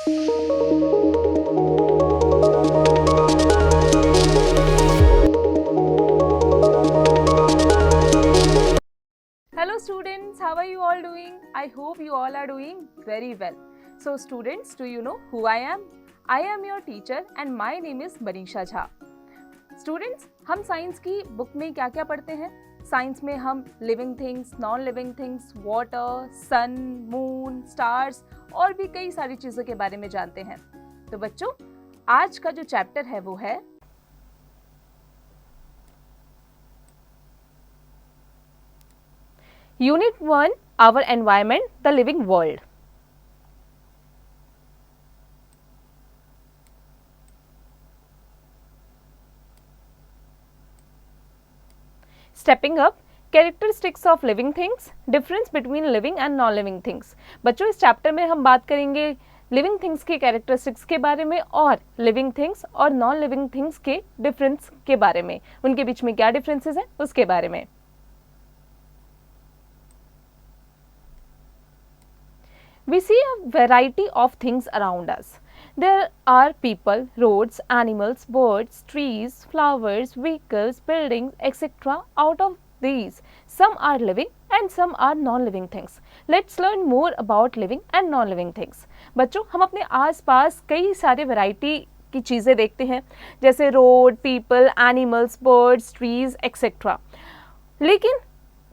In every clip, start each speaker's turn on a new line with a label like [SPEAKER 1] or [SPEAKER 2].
[SPEAKER 1] Hello students, how are you all doing? I hope you all are doing very well. So students, do you know who I am? I am your teacher and my name is Manisha Jha. Students, हम science की book में क्या क्या पढ़ते हैं? Science में हम living things, non living things, water, sun, moon, stars और भी कई सारी चीज़ों के बारे में जानते हैं। तो बच्चों, आज का जो चैप्टर है वो है unit 1, our environment, the living world. Stepping up, characteristics of living things, difference between living and non living things. बच्चों, इस चैप्टर में हम बात करेंगे लिविंग थिंग्स के कैरेक्टरिस्टिक्स के बारे में और लिविंग थिंग्स और नॉन लिविंग थिंग्स के डिफरेंस के बारे में, उनके बीच में क्या डिफरेंसेस हैं उसके बारे में। We see a variety of things around us. There are people, roads, animals, birds, trees, flowers, vehicles, buildings, etc. Out of these, some are living and some are non-living things. Let's learn more about living and non-living things. बच्चों, हम अपने आसपास कई सारे variety की चीज़ें देखते हैं, जैसे road, people, animals, birds, trees, etcetera. लेकिन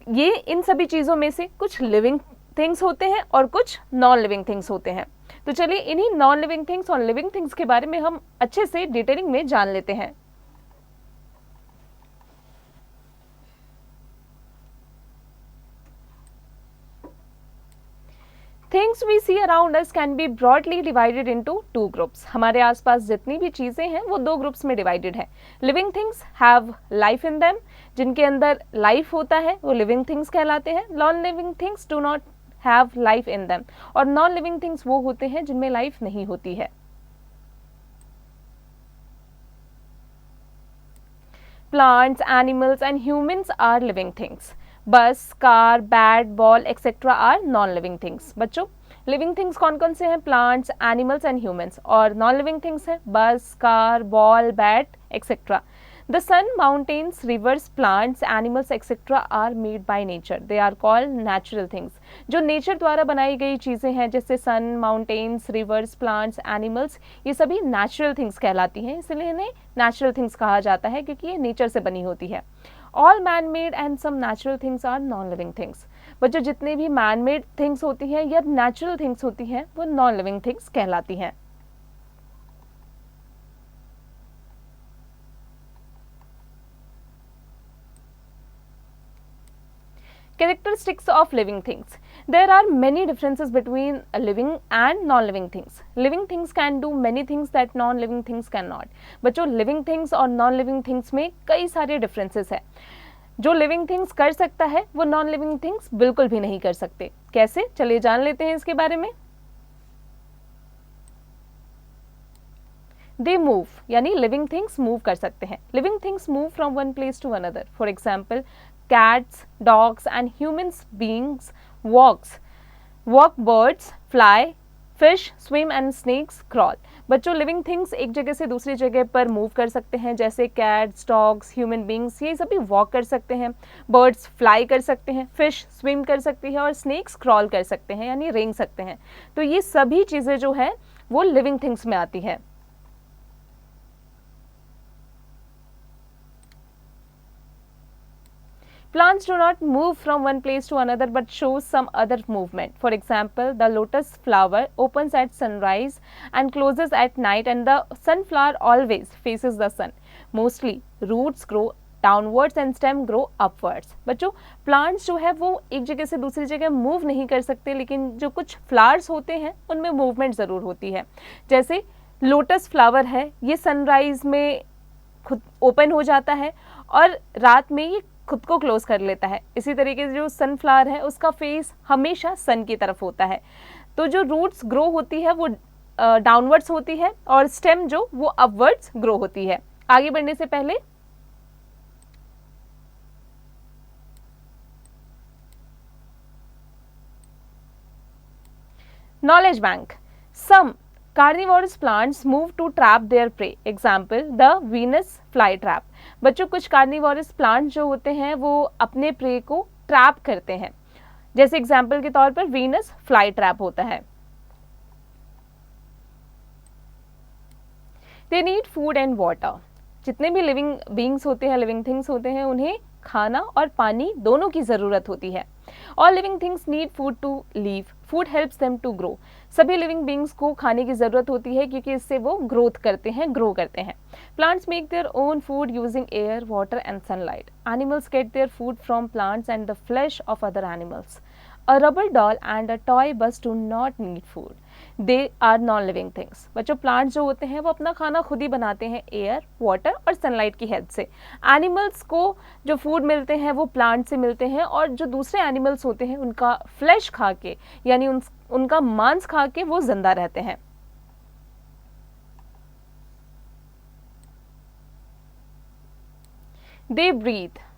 [SPEAKER 1] ये इन सभी चीज़ों में से कुछ लिविंग थिंग्स होते हैं और कुछ नॉन लिविंग थिंग्स होते हैं। तो चलिए इन्हीं नॉन लिविंग थिंग्स और लिविंग थिंग्स के बारे में हम अच्छे से डिटेलिंग में जान लेते हैं। Things we see around us can be broadly divided into 2 groups. हमारे आसपास जितनी भी चीजें हैं वो 2 ग्रुप्स में डिवाइडेड है। Living things have life in them, जिनके अंदर लाइफ होता है वो लिविंग थिंग्स कहलाते हैं। Non living things do not have life in them, और नॉन लिविंग थिंग्स वो होते हैं जिनमें लाइफ नहीं होती है। Plants, animals and humans are living things. Bus, car, bat, ball etcetera are non living things. बच्चों, लिविंग थिंग्स कौन कौन से हैं? Plants, animals and humans. और नॉन लिविंग थिंग्स हैं bus, car, ball, bat etcetera. The sun, mountains, rivers, plants, animals etc. are made by nature. They are called natural things. जो nature द्वारा बनाई गई चीज़ें हैं, जैसे सन, माउंटेन्स, रिवर्स, प्लांट्स, एनिमल्स, ये सभी नेचुरल थिंग्स कहलाती हैं। इसलिए इन्हें नेचुरल थिंग्स कहा जाता है क्योंकि ये नेचर से बनी होती है। All man made and some natural things are non living things. बच्चों, जितने भी मैन मेड थिंग्स होती हैं या नेचुरल थिंग्स होती हैं वो नॉन लिविंग थिंग्स कहलाती हैं। Characteristics of living things. There are many differences between living and non-living things. Living things can do many things that non-living things cannot. बच्चों, living things और non-living things में कई सारे differences हैं। जो living things कर सकता है वो non-living things बिल्कुल भी नहीं कर सकते। कैसे? चलिए जान लेते हैं इसके बारे में। They move, यानी living things move कर सकते हैं। Living things move from one place to another. For example, cats, dogs and humans beings walk, birds fly, fish swim and snakes crawl. बच्चों, लिविंग थिंग्स एक जगह से दूसरी जगह पर मूव कर सकते हैं, जैसे कैट्स, डॉग्स, ह्यूमन बींग्स, ये सभी वॉक कर सकते हैं। बर्ड्स फ्लाई कर सकते हैं, फिश स्विम कर सकती है और स्नेक्स क्रॉल कर सकते हैं, यानी रेंग सकते हैं। तो ये सभी चीज़ें जो है वो लिविंग थिंग्स में आती हैं। Plants do not move from one place to another but show some other movement. For example, the lotus flower opens at sunrise and closes at night, and the sunflower always faces the sun. Mostly, roots grow downwards and stem grow upwards. बच्चों, plants जो है वो एक जगह से दूसरी जगह move नहीं कर सकते, लेकिन जो कुछ फ्लावर्स होते हैं उनमें मूवमेंट ज़रूर होती है। जैसे लोटस फ्लावर है, ये सनराइज में खुद ओपन हो जाता है और रात में ये खुद को क्लोज कर लेता है। इसी तरीके से जो सनफ्लावर है उसका फेस हमेशा सन की तरफ होता है। तो जो रूट्स ग्रो होती है वो डाउनवर्ड्स होती है और स्टेम जो वो अपवर्ड्स ग्रो होती है। आगे बढ़ने से पहले knowledge bank. Some carnivorous plants move to trap their prey, example the Venus fly trap. बच्चों कुछ कार्निवोरस प्लांट जो होते हैं वो अपने प्रे को ट्रैप करते हैं, जैसे एग्जाम्पल के तौर पर वीनस फ्लाई ट्रैप होता है। They need food and water. जितने भी लिविंग बींग्स होते हैं, लिविंग थिंग्स होते हैं, उन्हें खाना और पानी दोनों की ज़रूरत होती है। All living things need food to live, food helps them to grow. सभी लिविंग बींग्स को खाने की ज़रूरत होती है क्योंकि इससे वो ग्रोथ करते हैं, ग्रो करते हैं। Plants make their own food using air, water and sunlight. Animals gate their food from plants and the flash of other animals. A rubber doll and a toy bus do not need food. They are non-living things. बच्चों plants जो होते हैं वो अपना खाना खुद ही बनाते हैं एयर, वाटर और सनलाइट की हेल्प से। एनिमल्स को जो फूड मिलते हैं वो प्लांट से मिलते हैं, और जो दूसरे एनिमल्स होते हैं उनका फ्लैश खा के, यानी उनका मांस खा के वो जिंदा रहते हैं। They breathe.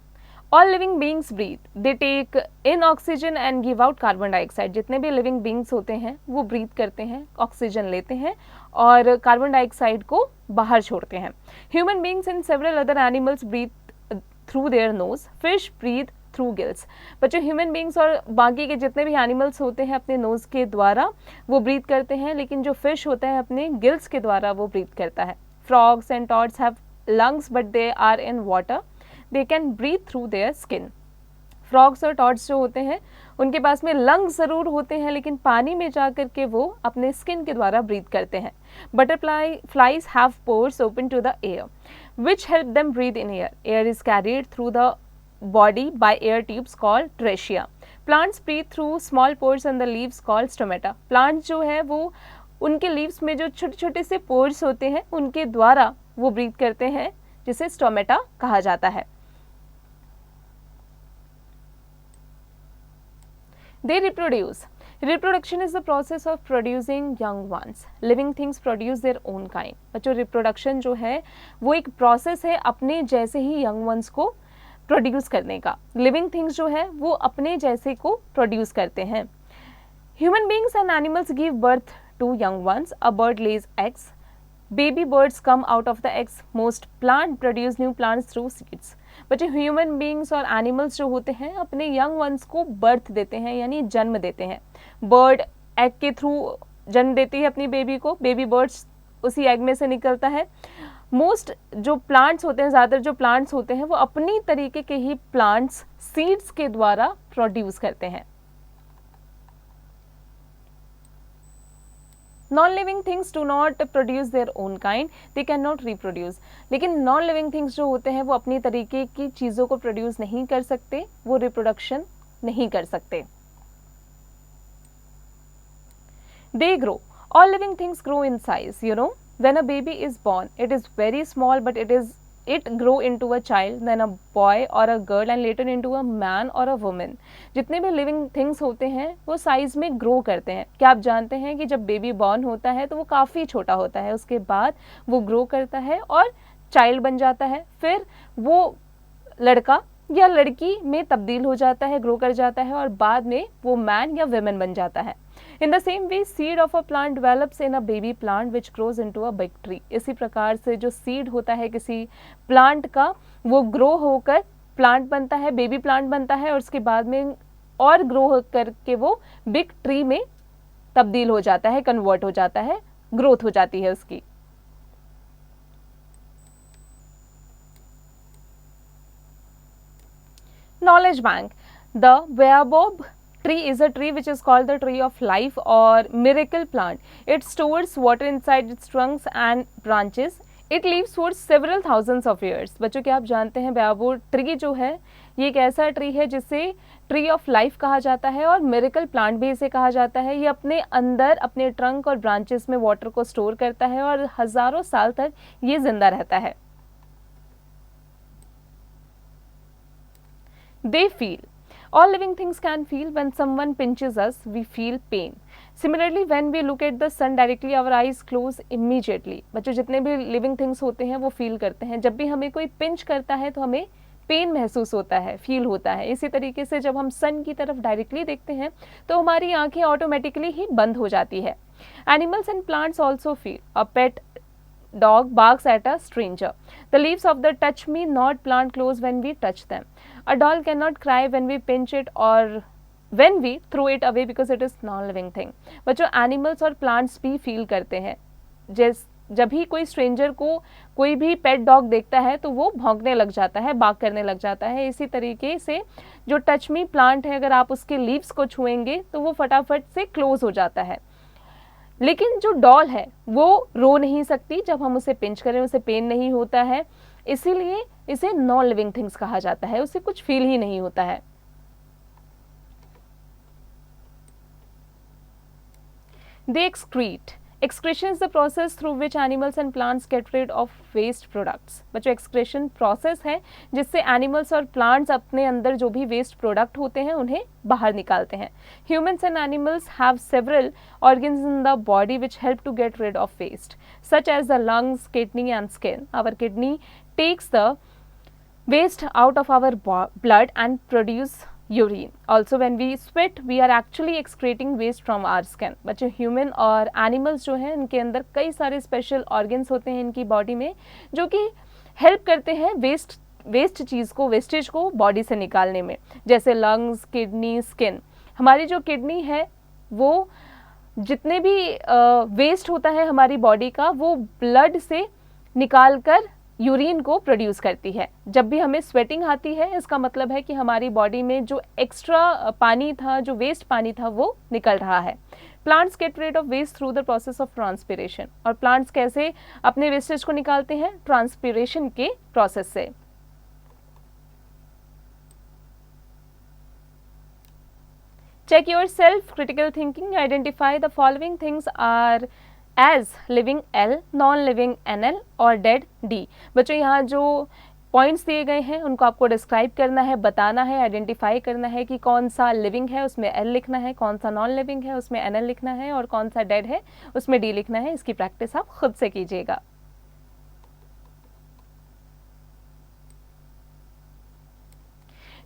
[SPEAKER 1] All living beings breathe. They take in oxygen and give out carbon dioxide. जितने भी living beings होते हैं वो breathe करते हैं, ऑक्सीजन लेते हैं और कार्बन डाइऑक्साइड को बाहर छोड़ते हैं। Human beings and several other animals breathe through their nose. Fish breathe through gills. बच्चों ह्यूमन बींग्स और बाकी के जितने भी एनिमल्स होते हैं अपने नोज के द्वारा वो ब्रीथ करते हैं, लेकिन जो फिश होता है अपने गिल्स के द्वारा वो ब्रीथ करता है। Frogs and toads have lungs but they are in water. They can breathe through their skin. Frogs और टॉड्स जो होते हैं उनके पास में लंग्स ज़रूर होते हैं, लेकिन पानी में जा कर के वो अपने स्किन के द्वारा ब्रीथ करते हैं। Butterflies have pores open to the air, which help them breathe in air. Air is carried through the body by air tubes called trachea. Plants breathe through small pores on the leaves called stomata. Plants जो है वो उनके leaves में जो छोटे छोटे से pores होते हैं उनके द्वारा वो ब्रीथ करते हैं, जिसे स्टोमेटा कहा जाता है। They reproduce. Reproduction is the process of producing young ones. Living things produce their own kind. बच्चों रिप्रोडक्शन जो है वो एक प्रोसेस है अपने जैसे ही यंग वंस को प्रोड्यूस करने का। लिविंग थिंग्स जो है वो अपने जैसे को प्रोड्यूस करते हैं। Human beings and animals give birth to young ones. A bird lays eggs. Baby birds come out of the eggs. Most plant produce new plants through seeds. बच्चे ह्यूमन बींग्स और एनिमल्स जो होते हैं अपने young ones को birth देते हैं, यानी जन्म देते हैं। बर्ड एग के थ्रू जन्म देती है अपनी बेबी को, बेबी बर्ड्स उसी एग में से निकलता है। मोस्ट जो प्लांट्स होते हैं, ज़्यादातर जो प्लांट्स होते हैं वो अपनी तरीके के ही प्लांट्स सीड्स के द्वारा प्रोड्यूस करते हैं। Non living things do not produce their own kind, they can not reproduce. लेकिन नॉन लिविंग थिंग्स जो होते हैं वो अपनी तरीके की चीज़ों को प्रोड्यूस नहीं कर सकते, वो रिप्रोडक्शन नहीं कर सकते। They grow. All living things grow in size. You know, when a baby is born it is very small but it grow into a child, then a boy or a girl and later into a man or a woman. जितने भी living things होते हैं वो size में grow करते हैं। क्या आप जानते हैं कि जब बेबी बॉर्न होता है तो वो काफ़ी छोटा होता है, उसके बाद वो ग्रो करता है और चाइल्ड बन जाता है, फिर वो लड़का या लड़की में तब्दील हो जाता है, ग्रो कर जाता है और बाद में वो मैन या वुमेन बन जाता है। In the same way, seed of a plant develops in a baby plant which grows into a big tree. इसी प्रकार से जो सीड होता है किसी प्लांट का वो ग्रो होकर प्लांट बनता है, बेबी प्लांट बनता है और उसके बाद में और ग्रो करके वो बिग ट्री में तब्दील हो जाता है, कन्वर्ट हो जाता है, ग्रोथ हो जाती है उसकी। Knowledge bank. The baobab tree is a tree which is called the tree of life or miracle plant. It stores water inside its trunks and branches. It lives for several thousands of years. बच्चों क्या आप जानते हैं baobab tree जो है ये एक ऐसा ट्री है जिसे ट्री ऑफ लाइफ कहा जाता है और मिरेकल प्लांट भी इसे कहा जाता है। ये अपने अंदर अपने ट्रंक और ब्रांचेस में वाटर को स्टोर करता है और हजारों साल तक ये जिंदा रहता है। They feel. All living things can feel. When someone pinches us, we feel pain. Similarly, when we look at the sun directly, our eyes close immediately. बच्चों जितने भी living things होते हैं वो फील करते हैं। जब भी हमें कोई पिंच करता है तो हमें पेन महसूस होता है, फील होता है। इसी तरीके से जब हम सन की तरफ डायरेक्टली देखते हैं तो हमारी आंखें ऑटोमेटिकली ही बंद हो जाती है। Animals and plants also feel. A pet dog barks at a stranger. The leaves of the touch me not plant close when we touch them. A doll cannot cry when we pinch it or when we throw it away because it is non living thing. बच्चों animals और plants भी feel करते हैं. जब भी कोई stranger को कोई भी पेट डॉग देखता है तो वो भौंकने लग जाता है, बाग करने लग जाता है. इसी तरीके से जो टच मी प्लांट है, अगर आप उसके लीव्स को छुएंगे तो वो फटाफट से क्लोज हो जाता है. लेकिन जो डॉल है वो रो नहीं सकती. जब हम उसे पिंच करें उसे पेन नहीं होता है, इसीलिए इसे नॉन लिविंग थिंग्स कहा जाता है. उसे कुछ फील ही नहीं होता है. They excrete. Excretion is the process through which animals and plants get rid of waste products. बच्चों excretion process है जिससे animals और plants अपने अंदर जो भी waste product होते हैं उन्हें बाहर निकालते हैं. Humans and animals have several organs in the body which help to get rid of waste, such as the lungs, kidney and skin. Our kidney takes the waste out of our blood and produce urine. Also when we sweat we are actually excreting waste from our skin. बच्चों human और animals जो हैं इनके अंदर कई सारे special organs होते हैं इनकी बॉडी में जो कि हेल्प करते हैं वेस्ट चीज़ को, वेस्टेज को बॉडी से निकालने में. जैसे लंग्स, किडनी, स्किन. हमारी जो किडनी है वो जितने भी वेस्ट होता है हमारी बॉडी का वो ब्लड से निकाल कर यूरिन को प्रोड्यूस करती है. जब भी हमें स्वेटिंग आती है इसका मतलब है कि हमारी बॉडी में जो एक्स्ट्रा पानी था, जो वेस्ट पानी था वो निकल रहा है. Plants get rid of waste through the process of transpiration. और प्लांट्स कैसे अपने वेस्टेज को निकालते हैं? ट्रांसपिरेशन के प्रोसेस से. Check yourself critical thinking. Identify the following things are as living L, non living NL और डेड D. बच्चों यहाँ जो पॉइंट्स दिए गए हैं उनको आपको डिस्क्राइब करना है, बताना है, आइडेंटिफाई करना है कि कौन सा लिविंग है उसमें L लिखना है, कौन सा नॉन लिविंग है उसमें NL लिखना है और कौन सा डेड है उसमें D लिखना है. इसकी प्रैक्टिस आप खुद से कीजिएगा.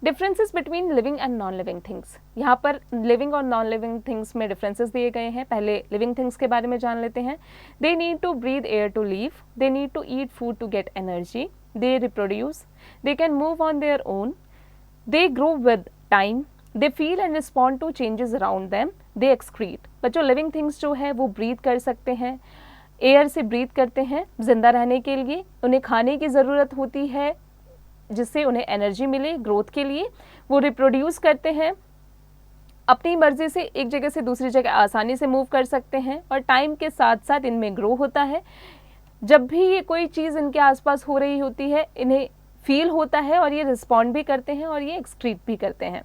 [SPEAKER 1] Differences between living and non living things. यहाँ पर लिविंग और नॉन लिविंग थिंग्स में डिफरेंसेस दिए गए हैं. पहले लिविंग थिंग्स के बारे में जान लेते हैं. They need to breathe air to live. They need to eat food to get energy. They reproduce. They can move on their own. They grow with time. They feel and respond to changes around them. They excrete. बच्चों living things जो है वो breathe कर सकते हैं, air से breathe करते हैं जिंदा रहने के लिए. उन्हें खाने की ज़रूरत होती है जिससे उन्हें एनर्जी मिले ग्रोथ के लिए. वो रिप्रोड्यूस करते हैं, अपनी मर्जी से एक जगह से दूसरी जगह आसानी से मूव कर सकते हैं और टाइम के साथ साथ इनमें ग्रो होता है. जब भी ये कोई चीज़ इनके आसपास हो रही होती है इन्हें फील होता है और ये रिस्पॉन्ड भी करते हैं और ये एक्सक्रीट भी करते हैं.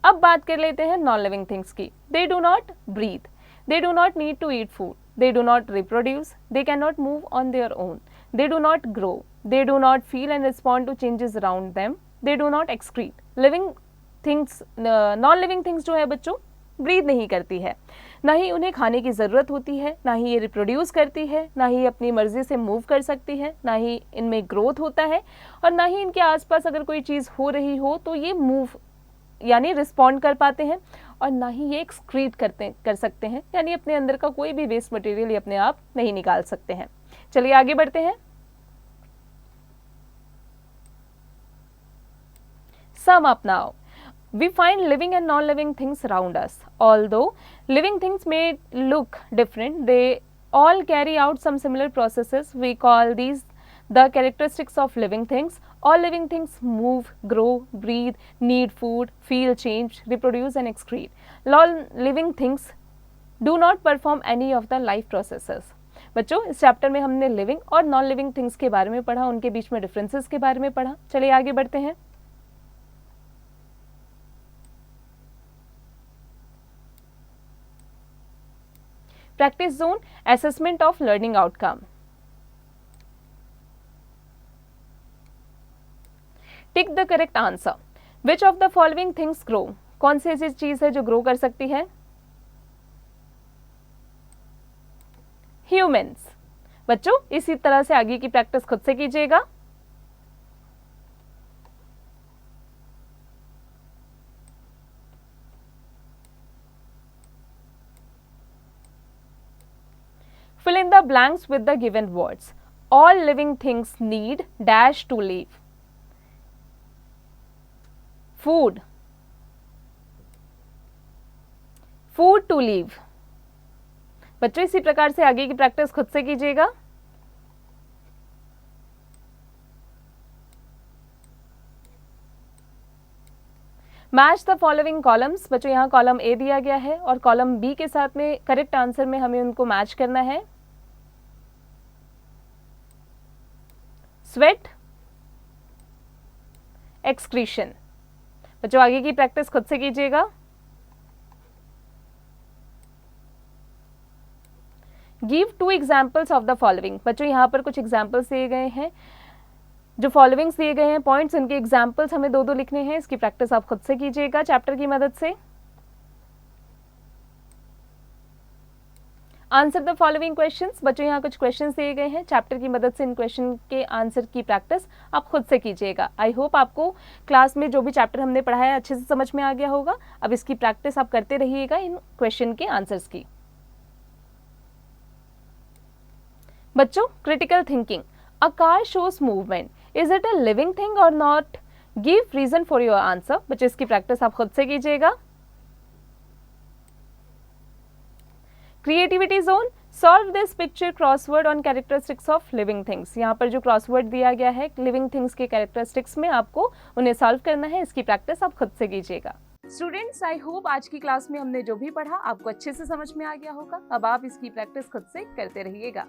[SPEAKER 1] अब बात कर लेते हैं नॉन लिविंग थिंग्स की. They do not breathe. They do not need to eat food. They do not reproduce. They can not move on their own. They do not grow. They do not feel and respond to changes around them. They do not excrete. Living things, non-living things जो है बच्चों breathe नहीं करती है, ना ही उन्हें खाने की ज़रूरत होती है, ना ही ये रिप्रोड्यूस करती है, ना ही अपनी मर्जी से मूव कर सकती है, ना ही इनमें ग्रोथ होता है और ना ही इनके आसपास अगर कोई चीज़ हो रही हो तो ये मूव यानी रिस्पॉन्ड कर पाते हैं और ना ही ये एक्सक्रीट कर सकते हैं यानी अपने अंदर का कोई भी वेस्ट मटेरियल ये अपने आप नहीं निकाल सकते हैं. चलिए आगे बढ़ते हैं. Sum up now. We find living and non-living things around us. Although living things may look different, they all carry out some similar processes. We call these the characteristics of living things. All living things move, grow, breathe, need food, feel change, reproduce and excrete. Non-living things do not perform any of the life processes. बच्चों इस chapter में हमने living और non living things के बारे में पढ़ा, उनके बीच में डिफरेंसेस के बारे में पढ़ा. चलिए आगे बढ़ते हैं. Practice zone, assessment of learning outcome. Tick the correct answer. Which of the following things grow. कौन सी ऐसी चीज है जो ग्रो कर सकती है? ह्यूमंस. बच्चों इसी तरह से आगे की प्रैक्टिस खुद से कीजिएगा. blanks with the given words. All living things need dash to live. Food. Food to live. बच्चों इसी प्रकार से आगे की प्रैक्टिस खुद से कीजिएगा। Match the following columns. बच्चों यहाँ कॉलम ए दिया गया है और कॉलम बी के साथ में करेक्ट आंसर में हमें उनको मैच करना है। Sweat, excretion. बच्चों आगे की प्रैक्टिस खुद से कीजिएगा। Give 2 examples of the following. बच्चों यहाँ पर कुछ एग्जाम्पल्स दिए गए हैं, जो फॉलोइंग्स दिए गए हैं पॉइंट्स, इनके एग्जाम्पल्स हमें 2 लिखने हैं। इसकी प्रैक्टिस आप खुद से कीजिएगा चैप्टर की मदद से। Answer the following questions. बच्चों यहाँ कुछ क्वेश्चंस दिए गए हैं, चैप्टर की मदद से इन क्वेश्चन के आंसर की प्रैक्टिस आप खुद से कीजिएगा। आई होप आपको क्लास में जो भी चैप्टर हमने पढ़ा है अच्छे से समझ में आ गया होगा। अब इसकी प्रैक्टिस आप करते रहिएगा इन क्वेश्चन के आंसर्स की। बच्चों critical thinking. A car shows movement, is it a living thing और not? Give reason for your answer. बच्चों इसकी प्रैक्टिस आप खुद से कीजिएगा। Creativity zone. Solve this picture crossword on characteristics of living things. यहाँ पर जो क्रॉसवर्ड दिया गया है लिविंग थिंग्स के कैरेक्टरिस्टिक्स में आपको उन्हें सॉल्व करना है। इसकी प्रैक्टिस आप खुद से कीजिएगा। स्टूडेंट्स आई होप आज की क्लास में हमने जो भी पढ़ा आपको अच्छे से समझ में आ गया होगा। अब आप इसकी प्रैक्टिस खुद से करते रहिएगा।